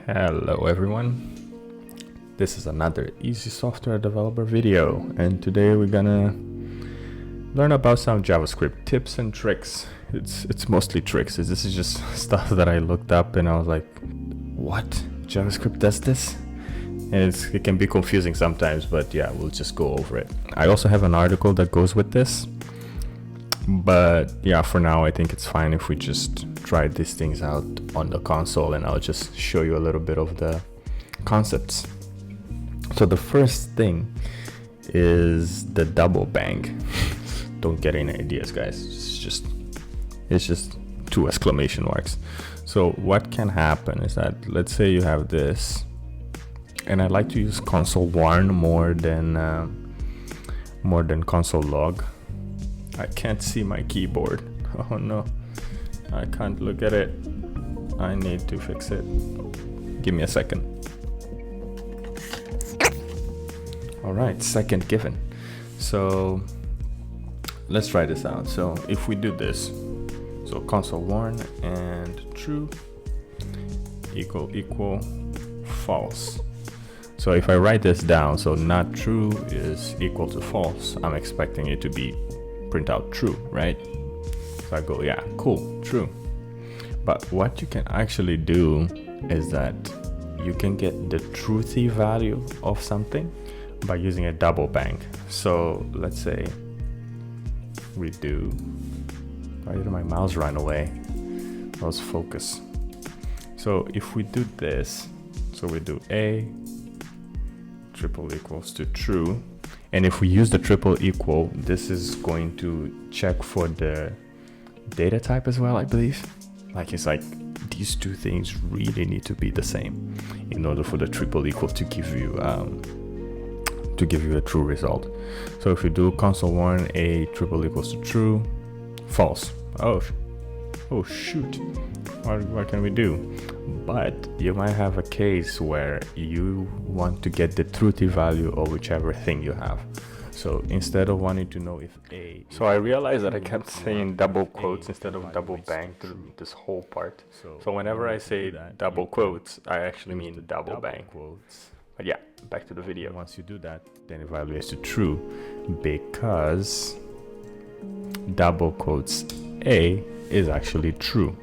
Hello everyone, this is another easy software developer video, and today we're gonna learn about some JavaScript tips and tricks. It's mostly tricks. This is just stuff that I looked up and I was like, what? JavaScript does this? And it can be confusing sometimes, but yeah, we'll just go over it. I also have an article that goes with this, but yeah, for now I think it's fine if we just try these things out on the console, and I'll just show you a little bit of the concepts. So the first thing is the double bang. Don't get any ideas, guys. It's just two exclamation marks. So what can happen is that, let's say you have this, and I like to use console warn more than console log. I can't see my keyboard. Oh no, I can't look at it. I need to fix it. Give me a second. All right, second given. So let's try this out. So if we do this, so console warn and true equal false. So if I write this down, so not true is equal to false, I'm expecting it to be print out true, right? So I go, yeah, cool, true. But what you can actually do is that you can get the truthy value of something by using a double bang. So let's say we do, why did my mouse run away? Let's focus. So if we do this, so we do a triple equals to true, and if we use the triple equal, this is going to check for the data type as well, I believe. Like, it's like these two things really need to be the same in order for the triple equal to give you a true result. So if we do console warn a triple equals to true, false. Oh shoot, what can we do? But you might have a case where you want to get the truthy value of whichever thing you have. So instead of wanting to know if a, so I realized that I kept saying double quotes instead of double bang through this whole part. So whenever I say double quotes, I actually mean the double bang quotes. But yeah, back to the video. Once you do that, then it evaluates to true, because double quotes a is actually true.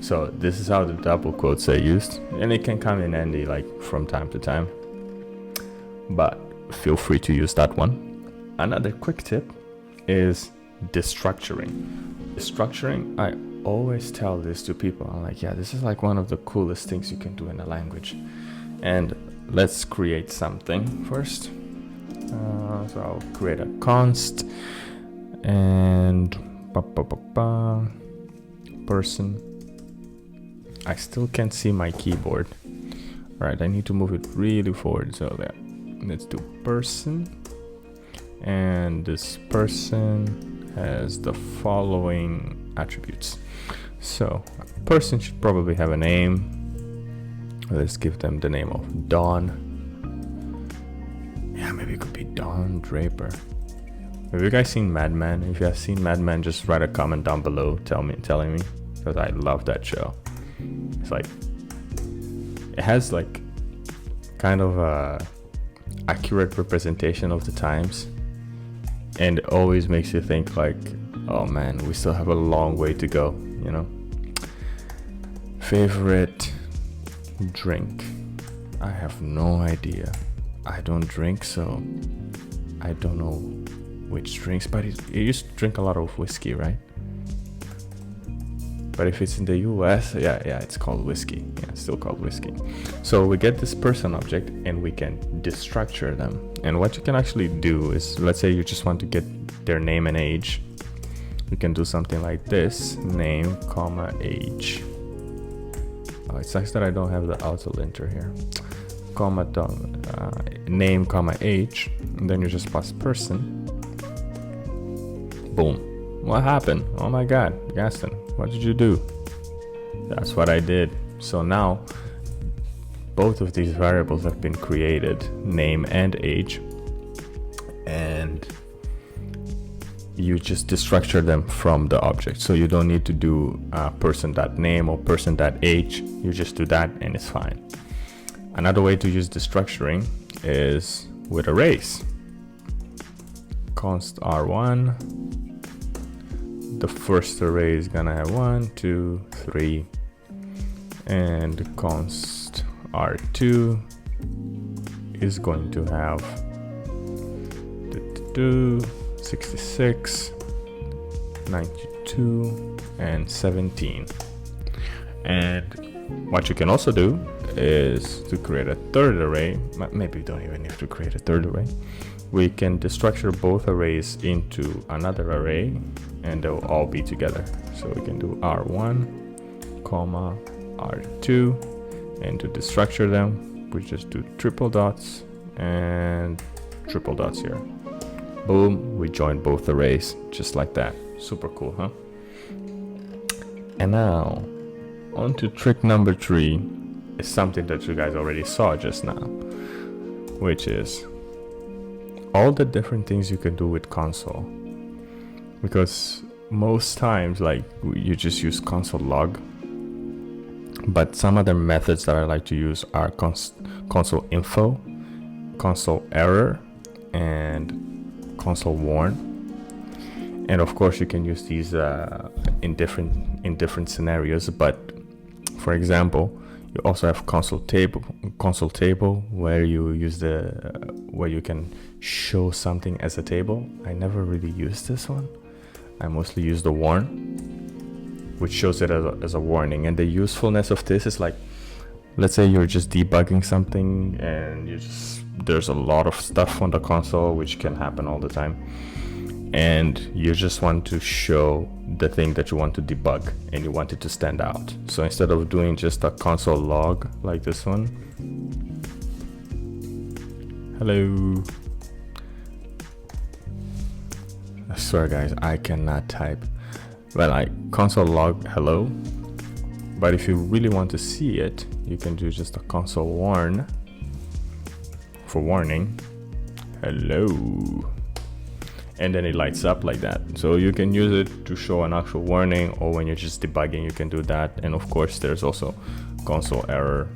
So this is how the double quotes are used, and it can come in handy like from time to time, but feel free to use that one. Another quick tip is destructuring. Destructuring, I always tell this to people. I'm like, yeah, this is like one of the coolest things you can do in a language. And let's create something first. So I'll create a const and person. I still can't see my keyboard. All right, I need to move it really forward. So yeah, let's do person, and this person has the following attributes. So a person should probably have a name. Let's give them the name of Dawn. Yeah, maybe it could be Dawn Draper. Have you guys seen Mad Men? If you have seen Mad Men, just write a comment down below telling me, because I love that show. It's like, it has like kind of a accurate representation of the times, and it always makes you think like, oh man, we still have a long way to go, you know. Favorite drink, I have no idea. I don't drink, so I don't know which drinks, but you used to drink a lot of whiskey, right? But if it's in the US, yeah, it's called whiskey. Yeah, it's still called whiskey. So we get this person object and we can destructure them. And what you can actually do is, let's say you just want to get their name and age. You can do something like this, name, comma, age. Oh, it sucks that I don't have the auto linter here. Comma, name, comma, age. And then you just pass person. Boom. What happened? Oh my God, Gaston, what did you do? That's what I did. So now both of these variables have been created, name and age, and you just destructure them from the object. So you don't need to do person.name or person.age. You just do that and it's fine. Another way to use the structuring is with arrays. Const R1, the first array is gonna have 1, 2, 3, and const R2 is going to have 66, 92, and 17. And what you can also do is to create a third array. Maybe we don't even need to create a third array. We can destructure both arrays into another array and they'll all be together. So we can do R1, comma, R2, and to destructure them, we just do triple dots and triple dots here. Boom, we join both arrays just like that. Super cool, huh? And now on to trick number 3 is something that you guys already saw just now, which is all the different things you can do with console. Because most times, like, you just use console log, but some other methods that I like to use are console info, console error, and console warn. And of course you can use these in different scenarios, but for example, you also have console table where you use where you can show something as a table. I never really used this one. I mostly use the warn, which shows it as a warning. And the usefulness of this is, like, let's say you're just debugging something and there's a lot of stuff on the console, which can happen all the time, and you just want to show the thing that you want to debug and you want it to stand out. So instead of doing just a console log like this one, hello, I swear guys, I cannot type, but like console log hello. But if you really want to see it, you can do just a console warn for warning hello, and then it lights up like that. So you can use it to show an actual warning, or when you're just debugging, you can do that. And of course there's also console error,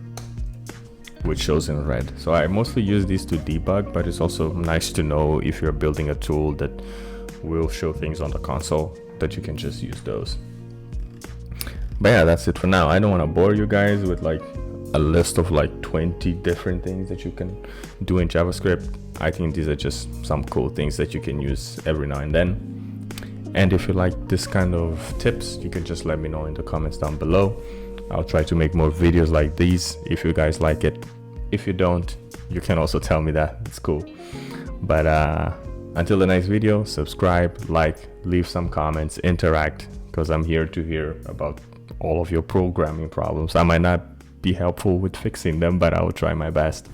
which shows in red. So I mostly use these to debug, but it's also nice to know if you're building a tool that will show things on the console, that you can just use those. But yeah, that's it for now. I don't want to bore you guys with like a list of like 20 different things that you can do in JavaScript. I think these are just some cool things that you can use every now and then. And if you like this kind of tips, you can just let me know in the comments down below. I'll try to make more videos like these if you guys like it. If you don't, you can also tell me that. It's cool. But until the next video, subscribe, like, leave some comments, interact, because I'm here to hear about all of your programming problems. I might not be helpful with fixing them, but I will try my best.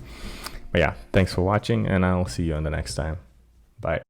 But yeah, thanks for watching, and I'll see you on the next time. Bye.